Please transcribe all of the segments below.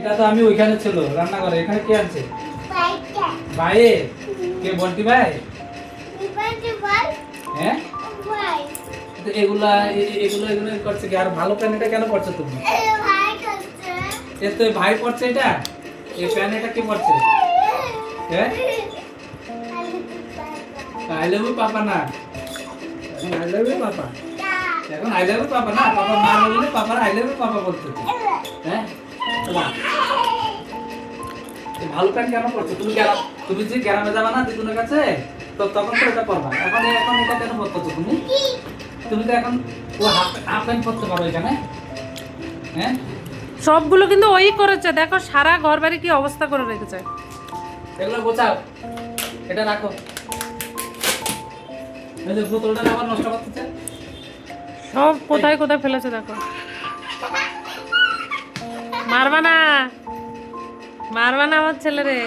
এটা তো আমি ওইখানে ছিল রান্না করে, এখানে কে আছে? ভাই কে? বন্টি ভাই? হ্যাঁ তো এগুলা এগুলো এগুলো করছে কি? আর ভালো প্যান এটা কেন পড়ছো তুমি? এ তো ভাই পড়ছে এটা, এই প্যান এটা কি পড়ছে? হ্যাঁ আই লাভ ইউ পাপা না, আই লাভ ইউ পাপা, এখন আই লাভ ইউ পাপা না, পাপা মা বললে papa I love you papa বলতে। হ্যাঁ ভালো প্যান কেন পড়ছো তুমি? তুমি যে গ্রামে যাবা না দিদুনের কাছে, তো তখন তো এটা পড়বা। এখন এখন এটা কেন পড়তেছো তুমি? তুমি তো এখন ও হাফ প্যান্ট পরতে পারো এখানে। হ্যাঁ সবগুলো কিন্তু ওই করেছে, দেখো সারা ঘর বাড়ি কি অবস্থা করে রেখেছে। এগুলো গোছাও, এটা রাখো। এই যে বোতলটা আবার নষ্ট করতেছে, সব কোথায় কোথায় ফেলেছে দেখো। মারবা না, মারবা না আমার ছেলে রে।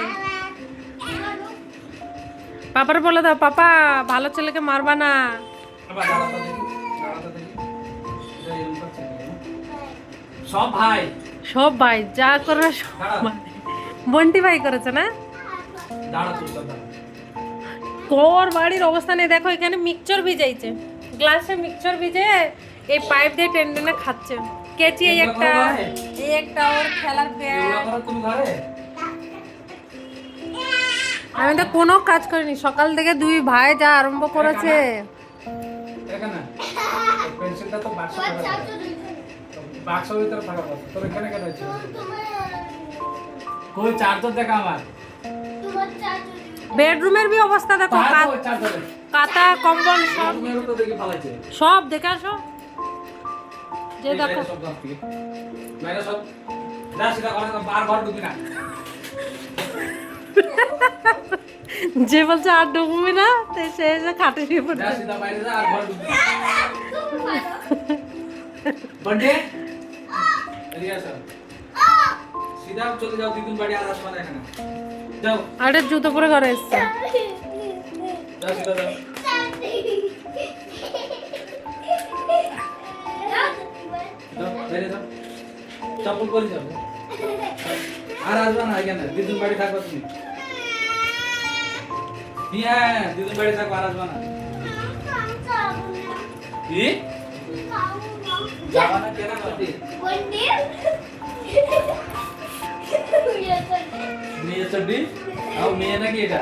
পাপার বলে দাও, পাপা ভালো ছেলেকে মারবা না। আবার দাঁড়াতে দেখি, দাঁড়াতে দেখি। এটা এরকম করছে কেন? সব ভাই, সব ভাই যা করে সব ভাই। বন্টি ভাই করেছে না? দাঁড়া তুই দাঁড়া। তোর বাড়ির অবস্থা নেই, দেখো এখানে মিক্সচার ভিজাইছে, গ্লাসে মিক্সচার ভিজে এই পাইপ দিয়ে টেনে টেনে খাচ্ছে। কেচি এই একটা ওর খেলার ব্যাগ। এগুলো করো তুমি ঘরে? আমি তো কোনো কাজ করিনি, সকাল থেকে দুই ভাই যা আরম্ভ করেছে। এখানে পেন্সিলটা তো বাক্সে রাখা আছে। বাক্সের ভিতরে থাকা কথা, তোর এখানে কেন আছে? কই চার্জার দেখা আমার। বেডরুমের বি অবস্থা দেখো, চার্জারে কাতা কম্বল সব মেরো তো দেখি ফালাইছে। সব দেখে আসো। যে দেখো সব গাছ থেকে বাইরে সব যা সিধা ঘরে যা, আর ঘর ঢুকবি না। যে বলছে আর ঢুকবি না, সে এসে খাটে নিয়ে যা পড়ছে। সিধা বাইরে যা, আর ঘর ঢুকবি না। বন্টে এদিকে আসো, সিধা চলে যাও দিদুন বাড়ি, আর আসবা না এখানে। যাও আরে জুতো পরে ঘরে এসছে। যাও সিধা যাও। যাও বাইরে যাও, চপ্পল পরে যাও। আর আসবা না এখানে, দিদুন বাড়ি থাকবা তুমি। হ্যাঁ দিদুন বাড়ি থাকবা, আর আসবা না। কি যাবা না কেন? মেয়ে চড্ডি? মেয়ে নাকি এটা?